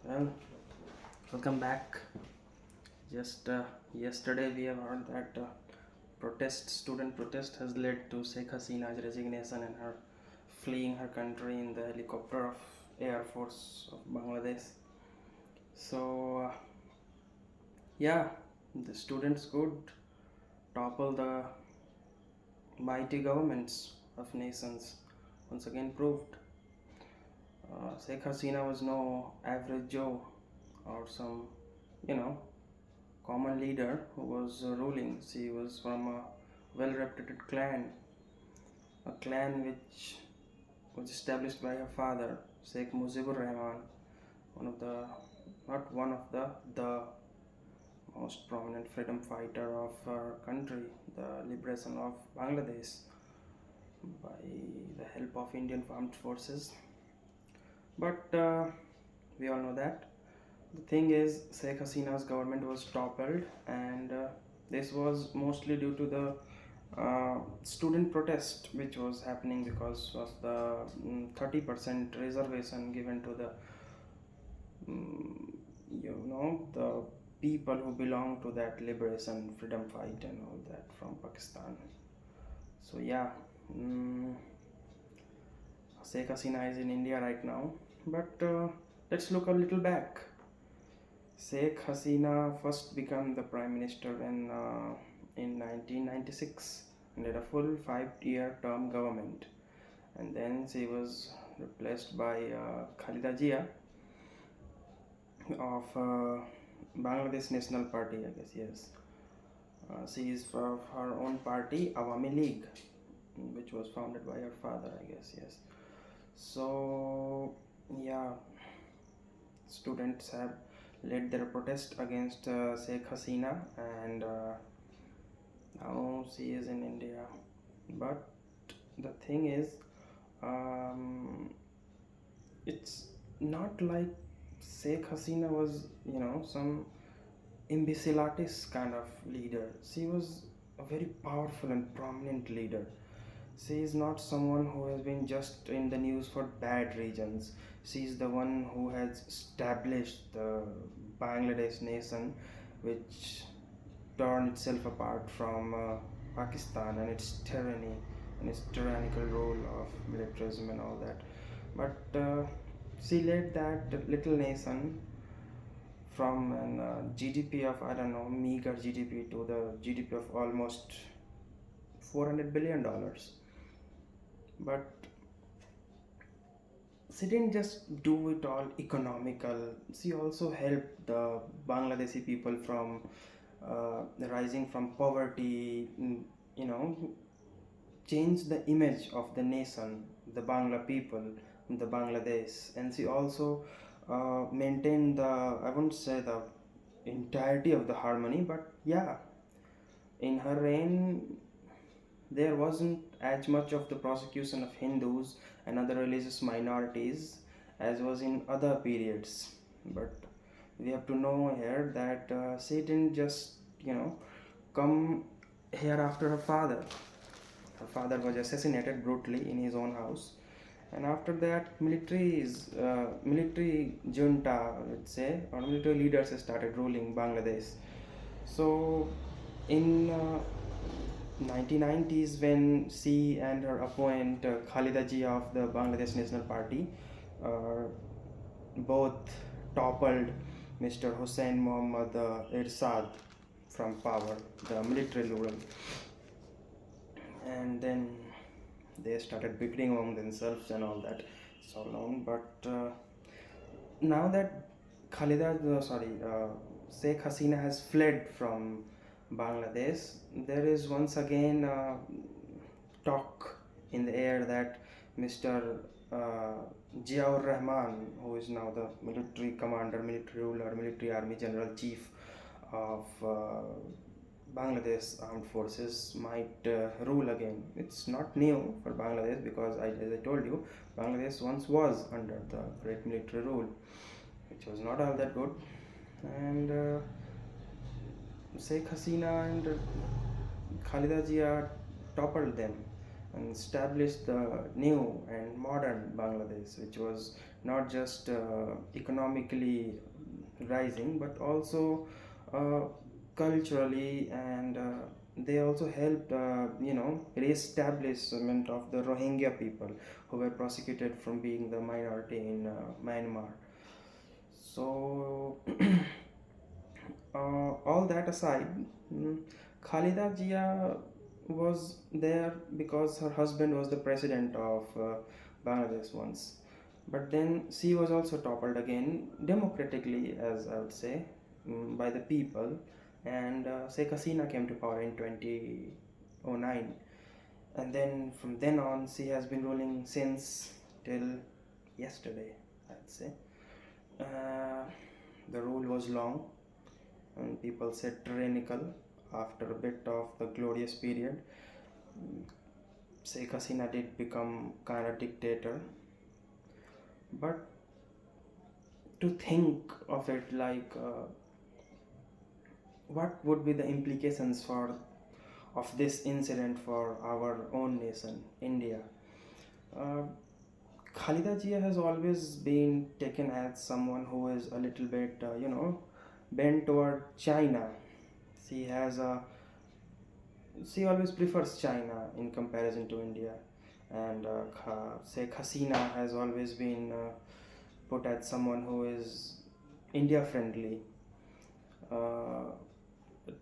Well, welcome back. Just yesterday we have heard that student protest has led to Sheikh Hasina's resignation and her fleeing her country in the helicopter of Air Force of Bangladesh. So yeah, the students could topple the mighty governments of nations. Once again proved Sheikh Hasina was no average Joe or some, you know, common leader who was ruling. She was from a well reputed clan, a clan which was established by her father, Sheikh Mujibur Rahman, one of the, not one of the most prominent freedom fighter of our country, the liberation of Bangladesh by the help of Indian armed forces. But we all know that. The thing is, Sheikh Hasina's government was toppled, and this was mostly due to the student protest which was happening because of the 30% reservation given to the the people who belong to that liberation freedom fight and all that from Pakistan. So yeah, mm, Sheikh Hasina is in India right now, but let's look a little back. Sheikh Hasina first became the prime minister in 1996 and had a full 5-year term government, and then she was replaced by Khalida Jia of Bangladesh National Party, I guess. Yes, she is for her own party, Awami League, which was founded by her father, I guess. Yes. So yeah, students have led their protest against Sheikh Hasina, and now she is in India. But the thing is, it's not like Sheikh Hasina was, some imbecilatis kind of leader. She was a very powerful and prominent leader. She is not someone who has been just in the news for bad reasons. She is the one who has established the Bangladesh nation, which torn itself apart from Pakistan and its tyranny and its tyrannical rule of militarism and all that. But she led that little nation from an GDP of, I don't know, meager GDP to the GDP of almost $400 billion. But she didn't just do it all economical. She also helped the Bangladeshi people from rising from poverty, you know, change the image of the nation, the Bangla people, the Bangladesh. And she also maintained the, I wouldn't say the entirety of the harmony, but yeah, in her reign, there wasn't as much of the prosecution of Hindus and other religious minorities as was in other periods. But we have to know here that she didn't just, come here after her father. Her father was assassinated brutally in his own house, and after that, military junta, let's say, or military leaders started ruling Bangladesh. So, in 1990s, when she and her opponent Khalida Jia of the Bangladesh National Party uh, both toppled Mr. Hussein Mohammad Irsad from power, the military ruler, and then they started bickering among themselves and all that so long. But now that Sheikh Hasina has fled from Bangladesh, there is once again talk in the air that Mr. Ziaur Rahman, who is now the military commander, military ruler, military army general chief of Bangladesh armed forces, might rule again. It's not new for Bangladesh because, as I told you, Bangladesh once was under the great military rule, which was not all that good. And Sheikh Hasina and Khalida Jia toppled them and established the new and modern Bangladesh, which was not just economically rising, but also uh, culturally, and they also helped, re-establishment of the Rohingya people who were prosecuted from being the minority in Myanmar. So, all that aside, mm, Khalida Jia was there because her husband was the president of Bangladesh once. But then she was also toppled again democratically, as I would say, by the people. And Sheikh Hasina came to power in 2009. And then from then on, she has been ruling since till yesterday, I'd say. Uh, the rule was long, and people said tyrannical after a bit of the glorious period. Sheikh Hasina did become kind of dictator, but to think of it like what would be the implications for of this incident for our own nation, India? Uh, Khalida Jia has always been taken as someone who is a little bit, bent toward China. She has a she always prefers China in comparison to India, and Sheikh Hasina has always been put as someone who is India friendly. Uh,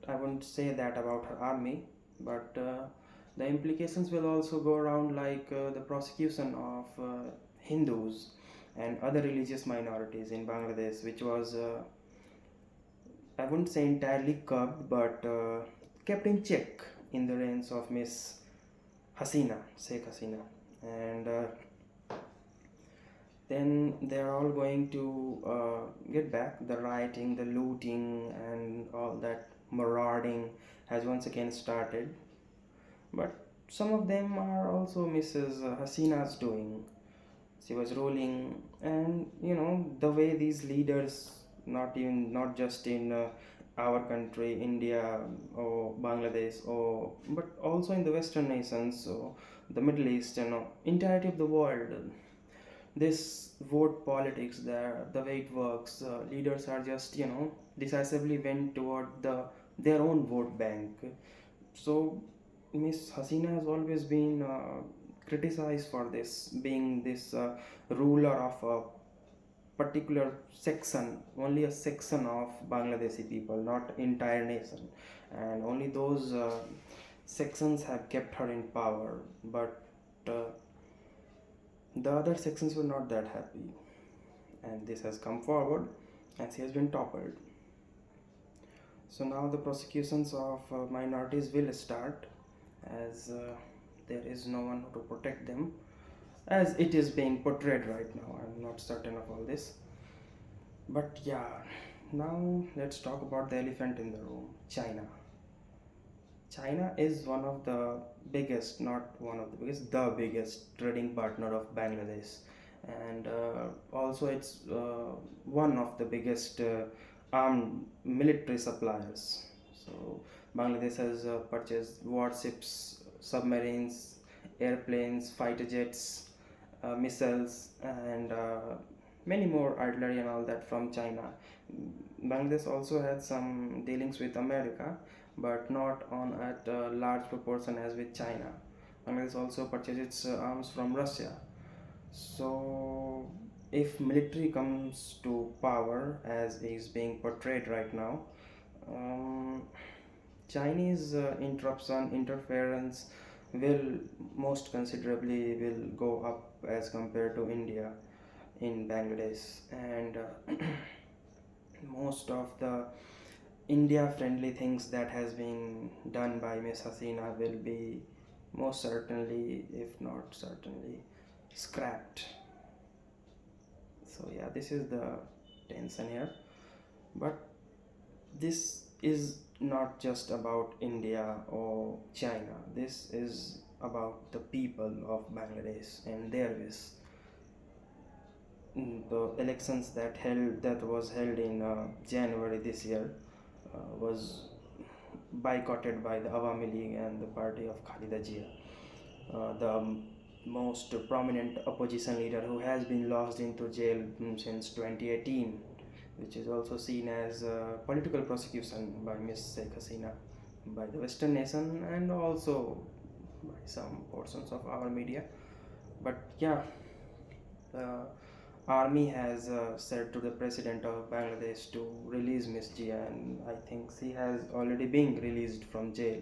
I wouldn't say that about her army, but the implications will also go around like the prosecution of Hindus and other religious minorities in Bangladesh, which was, I wouldn't say entirely curbed, but kept in check in the reigns of Miss Hasina, Sheikh Hasina. And then they're all going to get back. The rioting, the looting, and all that marauding has once again started. But some of them are also Mrs. Hasina's doing. She was ruling, and the way these leaders, not just in our country, India or Bangladesh, or but also in the Western nations, or the Middle East, entirety of the world, this vote politics there, the way it works, leaders are just decisively went toward their own vote bank. So Miss Hasina has always been criticized for this, being this ruler of a particular section, only a section of Bangladeshi people, not entire nation, and only those sections have kept her in power. But the other sections were not that happy, and this has come forward, and she has been toppled. So now the prosecutions of minorities will start, as there is no one to protect them, as it is being portrayed right now. I'm not certain of all this, but yeah. Now let's talk about the elephant in the room, China. China is one of the biggest, not one of the biggest, the biggest trading partner of Bangladesh, and also it's one of the biggest armed military suppliers. So Bangladesh has purchased warships, submarines, airplanes, fighter jets, missiles, and many more artillery and all that from China. Bangladesh also had some dealings with America, but not on at a large proportion as with China. Bangladesh also purchases its arms from Russia. So, if military comes to power as is being portrayed right now, um, Chinese interruption, interference will most considerably will go up as compared to India in Bangladesh, and most of the India friendly things that has been done by Miss Hasina will be most certainly, if not certainly, scrapped. So yeah, this is the tension here. But this is not just about India or China. This is about the people of Bangladesh and their wish. The elections that was held in January this year was boycotted by the Awami League and the party of Khalida Jia. The most prominent opposition leader who has been lost into jail since 2018, which is also seen as political prosecution by Miss Sheikh Hasina by the Western nation and also by some portions of our media. But yeah, the army has said to the president of Bangladesh to release Miss Jia, and I think she has already been released from jail.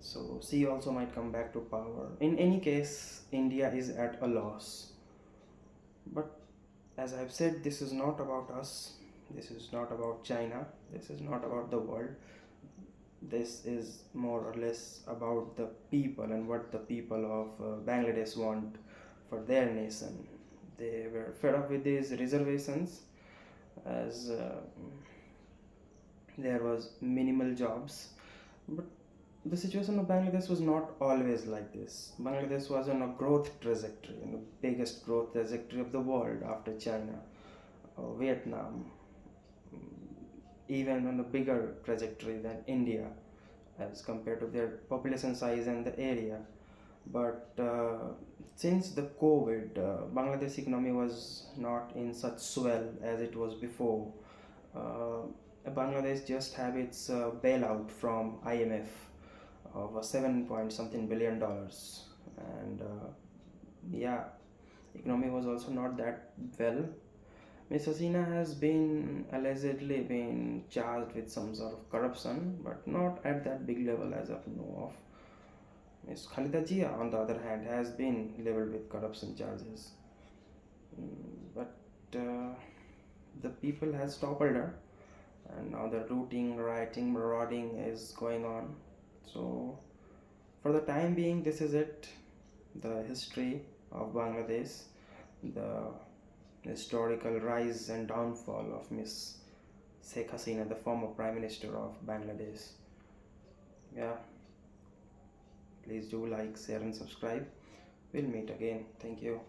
So she also might come back to power. In any case, India is at a loss. But as I've said, this is not about us. This is not about China. This is not about the world. This is more or less about the people and what the people of Bangladesh want for their nation. They were fed up with these reservations as there was minimal jobs. But the situation of Bangladesh was not always like this. Bangladesh was on a growth trajectory, the biggest growth trajectory of the world after China, Vietnam, even on a bigger trajectory than India as compared to their population size and the area. But since the COVID, Bangladesh economy was not in such swell as it was before. Uh, Bangladesh just have its bailout from IMF of a 7 point something billion dollars, and yeah, economy was also not that well. Miss Hasina has been allegedly been charged with some sort of corruption, but not at that big level as of know of. Miss Khalida Jia, on the other hand, has been labeled with corruption charges. But the people has toppled her, and now the looting, rioting, marauding is going on. So, for the time being, this is it. The history of Bangladesh, the historical rise and downfall of Miss Sheikh Hasina, the former Prime Minister of Bangladesh. Yeah, please do like, share, and subscribe. We'll meet again. Thank you.